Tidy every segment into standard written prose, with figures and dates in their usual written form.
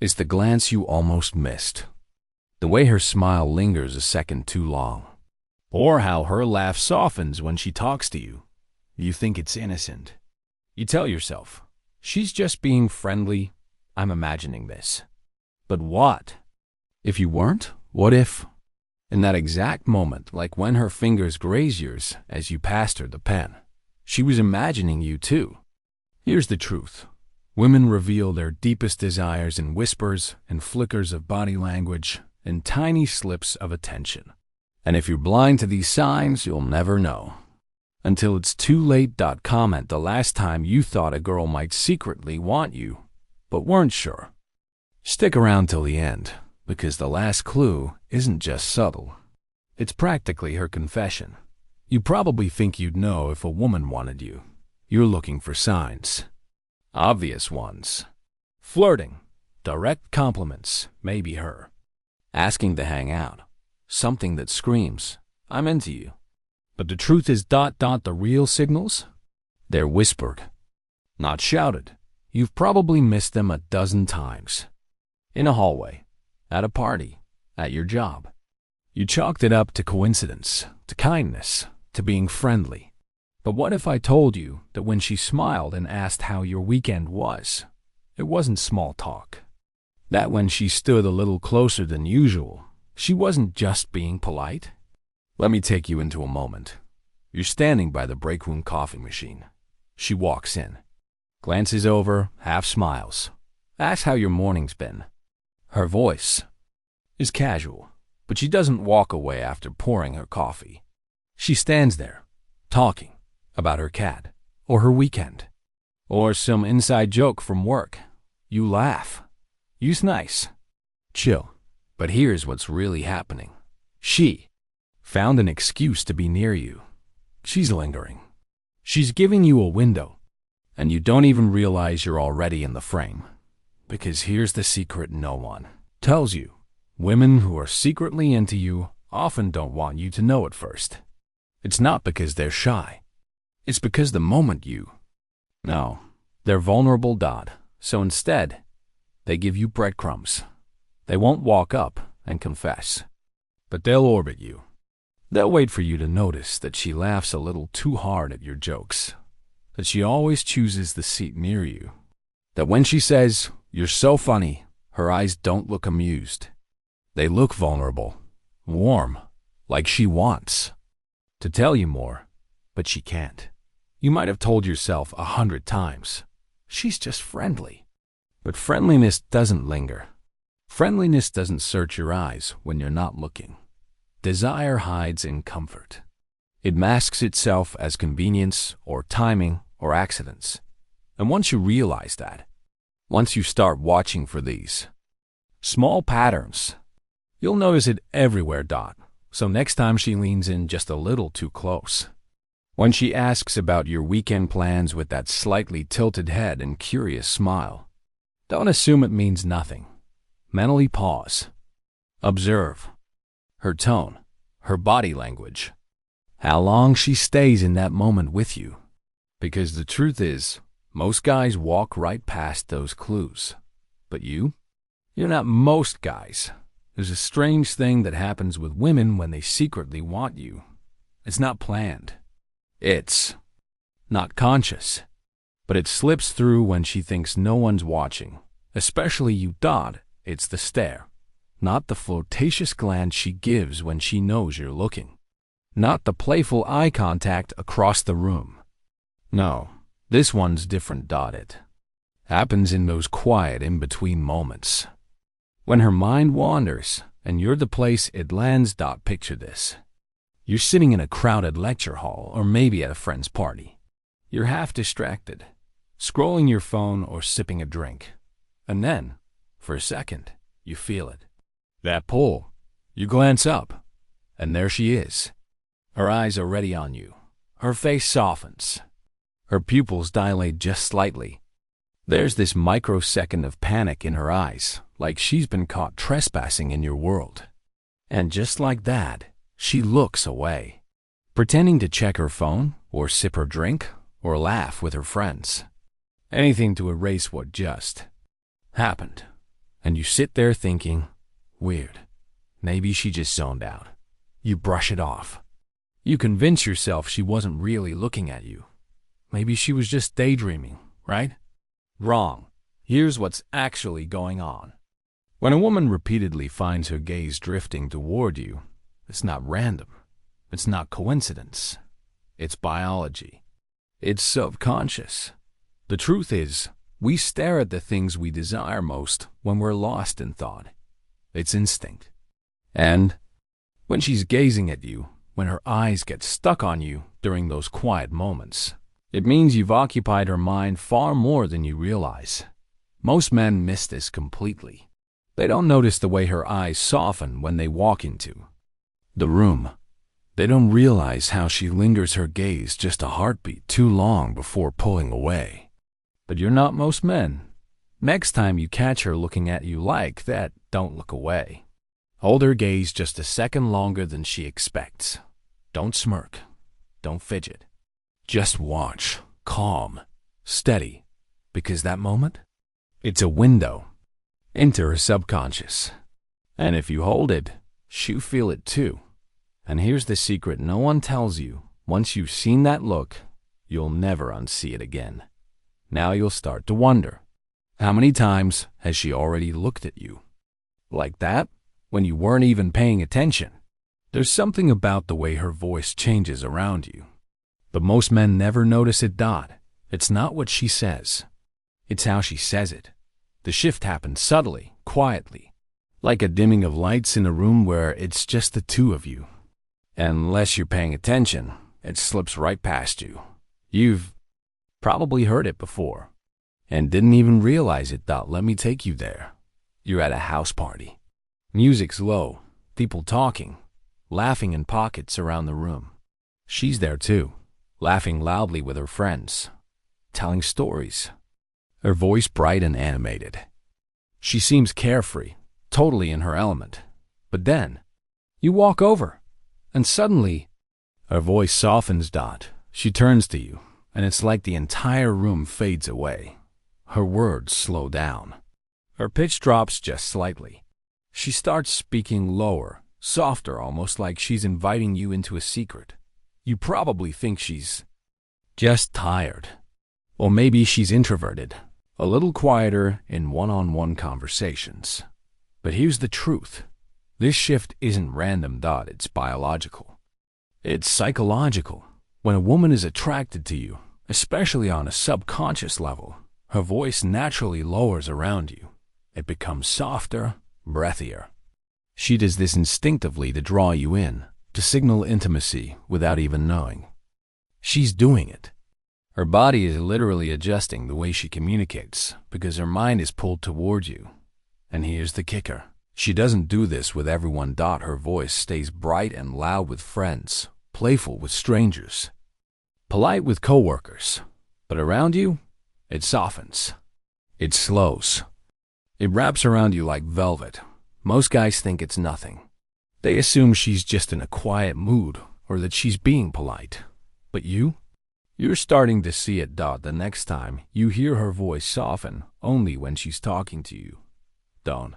It's the glance you almost missed. The way her smile lingers a second too long. Or how her laugh softens when she talks to you. You think it's innocent. You tell yourself, she's just being friendly. I'm imagining this. But what? If you weren't, what if? In that exact moment, like when her fingers graze yours as you passed her the pen, she was imagining you too. Here's the truth. Women reveal their deepest desires in whispers and flickers of body language and tiny slips of attention. And if you're blind to these signs, you'll never know. Until it's too late. Comment the last time you thought a girl might secretly want you, but weren't sure. Stick around till the end, because the last clue isn't just subtle. It's practically her confession. You probably think you'd know if a woman wanted you. You're looking for signs. Obvious ones. Flirting, direct compliments, maybe her. Asking to hang out. Something that screams, I'm into you. But the truth is the real signals? They're whispered, not shouted. You've probably missed them a dozen times. In a hallway, at a party, at your job. You chalked it up to coincidence, to kindness, to being friendly. But what if I told you that when she smiled and asked how your weekend was, it wasn't small talk? That when she stood a little closer than usual, she wasn't just being polite? Let me take you into a moment. You're standing by the break room coffee machine. She walks in, glances over, half smiles, asks how your morning's been. Her voice is casual, but she doesn't walk away after pouring her coffee. She stands there, talking about her cat, or her weekend, or some inside joke from work. You laugh. You's nice. Chill. But here's what's really happening. She found an excuse to be near you. She's lingering. She's giving you a window, and you don't even realize you're already in the frame. Because here's the secret no one tells you. Women who are secretly into you often don't want you to know at first. It's not because they're shy. It's because the moment No, they're vulnerable. So instead, they give you breadcrumbs. They won't walk up and confess, but they'll orbit you. They'll wait for you to notice that she laughs a little too hard at your jokes, that she always chooses the seat near you, that when she says, "You're so funny," her eyes don't look amused. They look vulnerable, warm, like she wants to tell you more, but she can't. You might have told yourself 100 times, she's just friendly. But friendliness doesn't linger. Friendliness doesn't search your eyes when you're not looking. Desire hides in comfort. It masks itself as convenience or timing or accidents. And once you realize that, once you start watching for these small patterns, you'll notice it everywhere. So next time she leans in just a little too close, when she asks about your weekend plans with that slightly tilted head and curious smile, don't assume it means nothing. Mentally pause. Observe her tone, her body language, how long she stays in that moment with you. Because the truth is, most guys walk right past those clues. But you're not most guys. There's a strange thing that happens with women when they secretly want you. It's not planned. It's not conscious. But it slips through when she thinks no one's watching, especially you. It's the stare, not the flirtatious glance she gives when she knows you're looking, not the playful eye contact across the room. No, this one's different. It happens in those quiet in-between moments, when her mind wanders and you're the place it lands. Picture this. You're sitting in a crowded lecture hall or maybe at a friend's party. You're half distracted, scrolling your phone or sipping a drink, and then, for a second, you feel it. That pull. You glance up, and there she is. Her eyes are ready on you. Her face softens. Her pupils dilate just slightly. There's this microsecond of panic in her eyes, like she's been caught trespassing in your world. And just like that, she looks away, pretending to check her phone, or sip her drink, or laugh with her friends. Anything to erase what just happened. And you sit there thinking, weird, maybe she just zoned out. You brush it off. You convince yourself she wasn't really looking at you. Maybe she was just daydreaming, right? Wrong. Here's what's actually going on. When a woman repeatedly finds her gaze drifting toward you, it's not random. It's not coincidence. It's biology. It's subconscious. The truth is, we stare at the things we desire most when we're lost in thought. It's instinct. And when she's gazing at you, when her eyes get stuck on you during those quiet moments, it means you've occupied her mind far more than you realize. Most men miss this completely. They don't notice the way her eyes soften when they walk into the room. They don't realize how she lingers her gaze just a heartbeat too long before pulling away. But you're not most men. Next time you catch her looking at you like that, don't look away. Hold her gaze just a second longer than she expects. Don't smirk. Don't fidget. Just watch, calm, steady, because that moment, it's a window into her subconscious. And if you hold it, she'll feel it too. And here's the secret no one tells you. Once you've seen that look, you'll never unsee it again. Now you'll start to wonder, how many times has she already looked at you? Like that, when you weren't even paying attention. There's something about the way her voice changes around you. But most men never notice it. It's not what she says. It's how she says it. The shift happens subtly, quietly, like a dimming of lights in a room where it's just the two of you. And unless you're paying attention, it slips right past you. You've probably heard it before and didn't even realize it. Let me take you there. You're at a house party. Music's low, people talking, laughing in pockets around the room. She's there too, laughing loudly with her friends, telling stories, her voice bright and animated. She seems carefree, totally in her element. But then, you walk over, and suddenly, her voice softens. She turns to you, and it's like the entire room fades away. Her words slow down. Her pitch drops just slightly. She starts speaking lower, softer, almost like she's inviting you into a secret. You probably think she's just tired. Or maybe she's introverted, a little quieter in one-on-one conversations. But here's the truth. This shift isn't random. It's biological. It's psychological. When a woman is attracted to you, especially on a subconscious level, her voice naturally lowers around you. It becomes softer, breathier. She does this instinctively to draw you in, to signal intimacy without even knowing. She's doing it. Her body is literally adjusting the way she communicates because her mind is pulled toward you. And here's the kicker. She doesn't do this with everyone. Her voice stays bright and loud with friends, playful with strangers, polite with coworkers. But around you, it softens. It slows. It wraps around you like velvet. Most guys think it's nothing. They assume she's just in a quiet mood or that she's being polite. But you're starting to see it. The next time you hear her voice soften, only when she's talking to you. Don't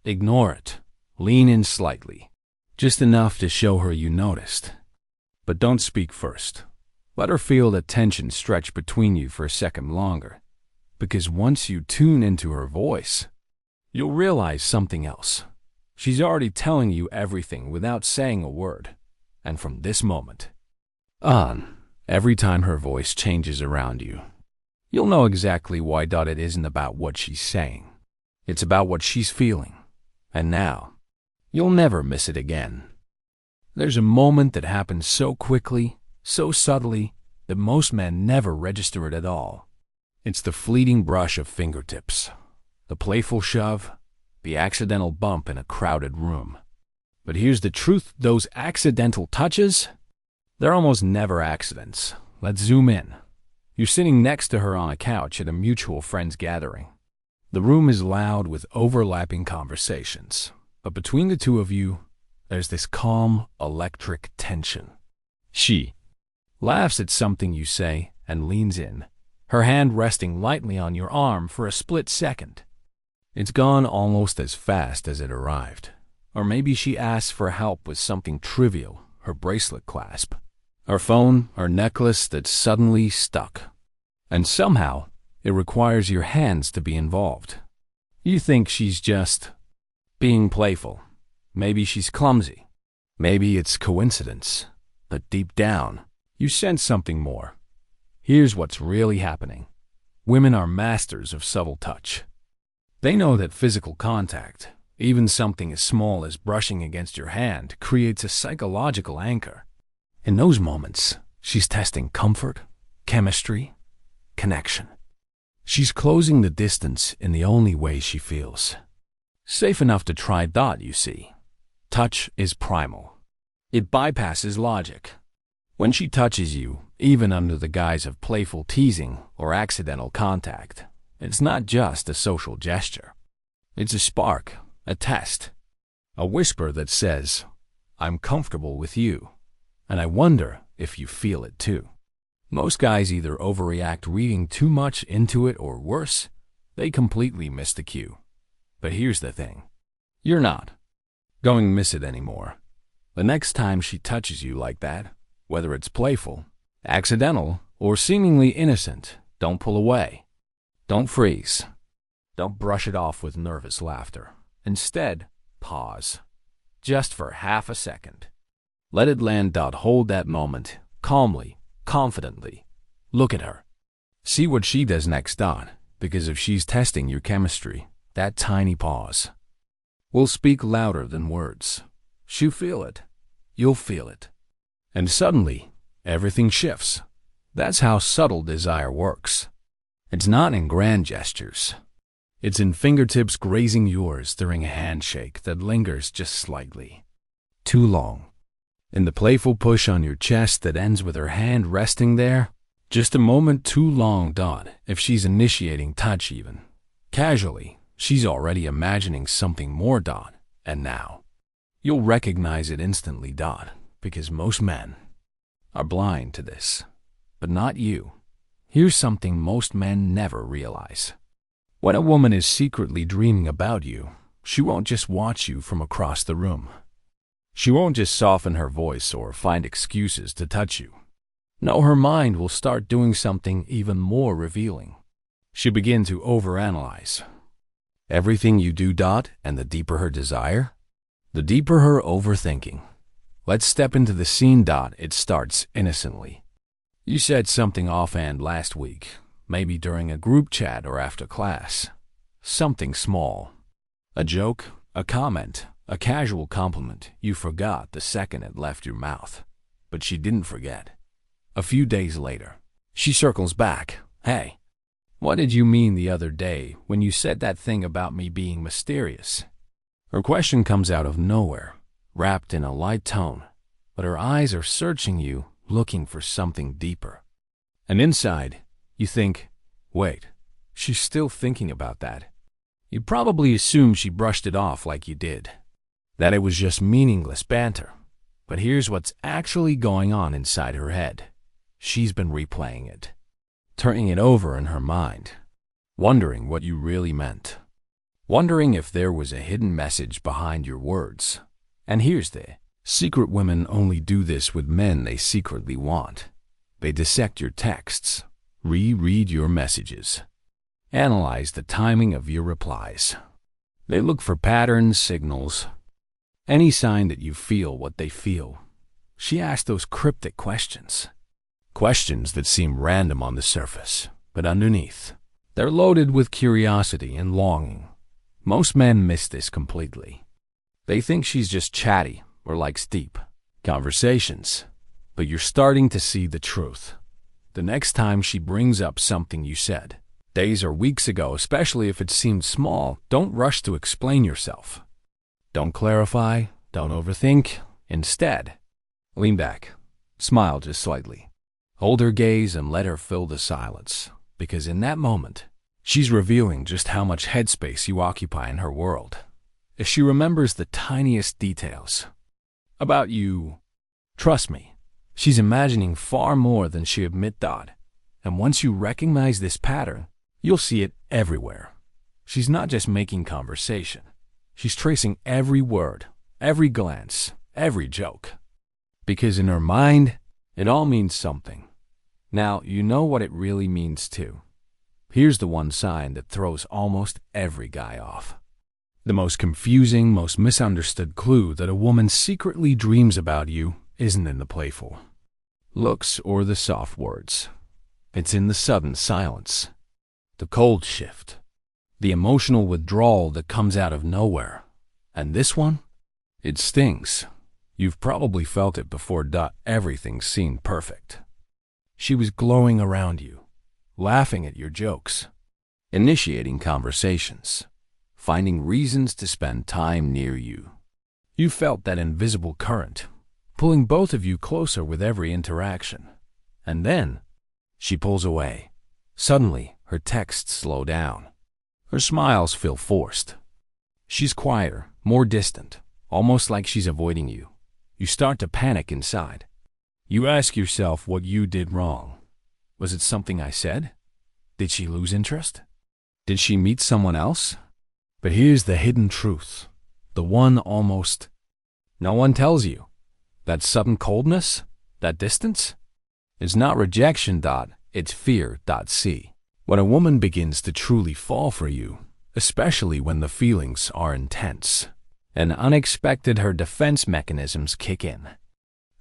ignore it. Lean in slightly, just enough to show her you noticed. But don't speak first. Let her feel the tension stretch between you for a second longer. Because once you tune into her voice, you'll realize something else. She's already telling you everything without saying a word. And from this moment on, every time her voice changes around you, you'll know exactly why. It isn't about what she's saying. It's about what she's feeling. And now, you'll never miss it again. There's a moment that happens so quickly, so subtly, that most men never register it at all. It's the fleeting brush of fingertips, the playful shove, the accidental bump in a crowded room. But here's the truth. Those accidental touches, they're almost never accidents. Let's zoom in. You're sitting next to her on a couch at a mutual friends gathering. The room is loud with overlapping conversations, but between the two of you, there's this calm, electric tension. She laughs at something you say and leans in, her hand resting lightly on your arm for a split second. It's gone almost as fast as it arrived. Or maybe she asks for help with something trivial, her bracelet clasp, her phone, or necklace that's suddenly stuck. And somehow, it requires your hands to be involved. You think she's just being playful. Maybe she's clumsy. Maybe it's coincidence. But deep down, you sense something more. Here's what's really happening. Women are masters of subtle touch. They know that physical contact, even something as small as brushing against your hand, creates a psychological anchor. In those moments, she's testing comfort, chemistry, connection. She's closing the distance in the only way she feels. Safe enough to try that, you see. Touch is primal. It bypasses logic. When she touches you, even under the guise of playful teasing or accidental contact, it's not just a social gesture. It's a spark, a test, a whisper that says, I'm comfortable with you, and I wonder if you feel it too. Most guys either overreact reading too much into it, or worse, they completely miss the cue. But here's the thing. You're not going to miss it anymore. The next time she touches you like that, whether it's playful, accidental, or seemingly innocent, don't pull away. Don't freeze. Don't brush it off with nervous laughter. Instead, pause. Just for half a second. Let it land. Hold that moment, calmly, confidently. Look at her. See what she does next. Because if she's testing your chemistry, that tiny pause will speak louder than words. She'll feel it. You'll feel it. And suddenly, everything shifts. That's how subtle desire works. It's not in grand gestures. It's in fingertips grazing yours during a handshake that lingers just slightly. Too long. In the playful push on your chest that ends with her hand resting there. Just a moment too long. If she's initiating touch even casually, she's already imagining something more. And now, you'll recognize it instantly. Because most men are blind to this. But not you. Here's something most men never realize. When a woman is secretly dreaming about you, she won't just watch you from across the room. She won't just soften her voice or find excuses to touch you. No, her mind will start doing something even more revealing. She'll begin to overanalyze everything you do. And the deeper her desire, the deeper her overthinking. Let's step into the scene. It starts innocently. You said something offhand last week, maybe during a group chat or after class. Something small. A joke, a comment, a casual compliment you forgot the second it left your mouth. But she didn't forget. A few days later, she circles back. Hey, what did you mean the other day when you said that thing about me being mysterious? Her question comes out of nowhere, wrapped in a light tone, but her eyes are searching you, looking for something deeper. And inside, you think, wait, she's still thinking about that. You probably assume she brushed it off like you did, that it was just meaningless banter. But here's what's actually going on inside her head. She's been replaying it, turning it over in her mind, wondering what you really meant, wondering if there was a hidden message behind your words. And here's the secret. Women only do this with men they secretly want. They dissect your texts, reread your messages, analyze the timing of your replies. They look for patterns, signals, any sign that you feel what they feel. She asks those cryptic questions. Questions that seem random on the surface, but underneath, they're loaded with curiosity and longing. Most men miss this completely. They think she's just chatty or likes deep conversations. But you're starting to see the truth. The next time she brings up something you said days or weeks ago, especially if it seemed small, don't rush to explain yourself. Don't clarify, don't overthink. Instead, lean back, smile just slightly. Hold her gaze and let her fill the silence, because in that moment, she's revealing just how much headspace you occupy in her world. If she remembers the tiniest details about you, trust me, she's imagining far more than she admits. And once you recognize this pattern, you'll see it everywhere. She's not just making conversation. She's tracing every word, every glance, every joke. Because in her mind, it all means something. Now, you know what it really means too. Here's the one sign that throws almost every guy off. The most confusing, most misunderstood clue that a woman secretly dreams about you isn't in the playful looks or the soft words. It's in the sudden silence, the cold shift, the emotional withdrawal that comes out of nowhere. And this one? It stings. You've probably felt it before. Everything seemed perfect. She was glowing around you, laughing at your jokes, initiating conversations, finding reasons to spend time near you. You felt that invisible current, pulling both of you closer with every interaction. And then, she pulls away. Suddenly, her texts slow down. Her smiles feel forced. She's quieter, more distant, almost like she's avoiding you. You start to panic inside. You ask yourself what you did wrong. Was it something I said? Did she lose interest? Did she meet someone else? But here's the hidden truth. The one almost no one tells you. That sudden coldness, that distance, is not rejection. It's fear. See, when a woman begins to truly fall for you, especially when the feelings are intense and unexpected, her defense mechanisms kick in.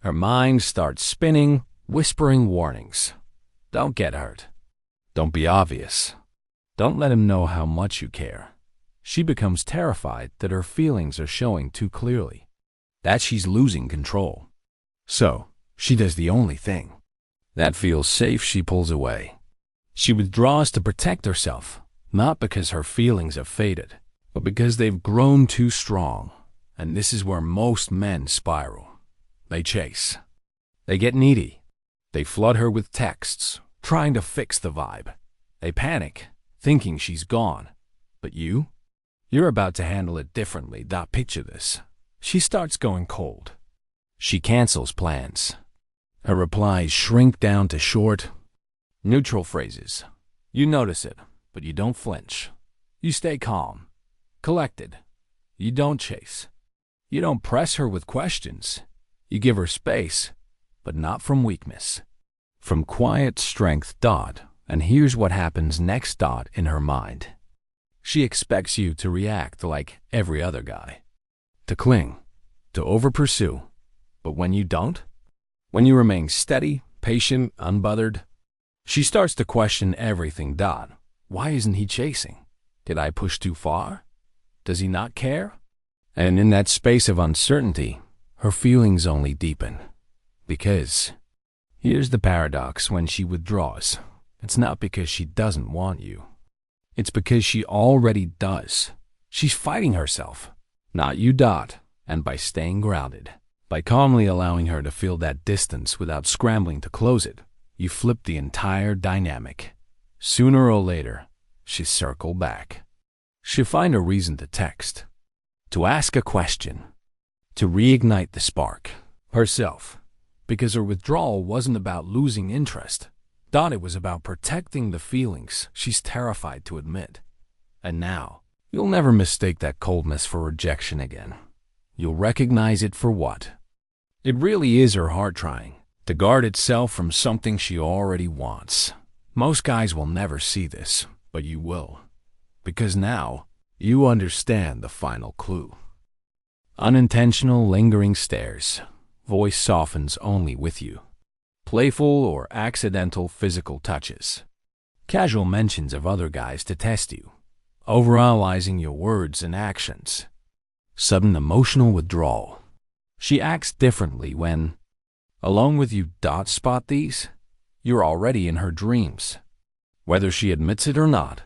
Her mind starts spinning, whispering warnings. Don't get hurt. Don't be obvious. Don't let him know how much you care. She becomes terrified that her feelings are showing too clearly, that she's losing control. So, she does the only thing that feels safe. She pulls away. She withdraws to protect herself, not because her feelings have faded, but because they've grown too strong. And this is where most men spiral. They chase. They get needy. They flood her with texts, trying to fix the vibe. They panic, thinking she's gone. But you're about to handle it differently. Picture this. She starts going cold. She cancels plans. Her replies shrink down to short, neutral phrases. You notice it, but you don't flinch. You stay calm, collected. You don't chase. You don't press her with questions. You give her space, but not from weakness. From quiet strength. And here's what happens next. In her mind, she expects you to react like every other guy, to cling, to over-pursue. But when you don't, when you remain steady, patient, unbothered, she starts to question everything. Why isn't he chasing? Did I push too far? Does he not care? And in that space of uncertainty, her feelings only deepen. Because here's the paradox: when she withdraws, it's not because she doesn't want you. It's because she already does. She's fighting herself, not you. And by staying grounded, by calmly allowing her to feel that distance without scrambling to close it, you flip the entire dynamic. Sooner or later, she'll circle back. She'll find a reason to text, to ask a question, to reignite the spark herself. Because her withdrawal wasn't about losing interest. It was about protecting the feelings she's terrified to admit. And now, you'll never mistake that coldness for rejection again. You'll recognize it for what it really is: her heart trying to guard itself from something she already wants. Most guys will never see this, but you will. Because now, you understand the final clue. Unintentional, lingering stares. Voice softens only with you. Playful or accidental physical touches. Casual mentions of other guys to test you. Overanalyzing your words and actions. Sudden emotional withdrawal. She acts differently when alone with you. Spot these? You're already in her dreams. Whether she admits it or not,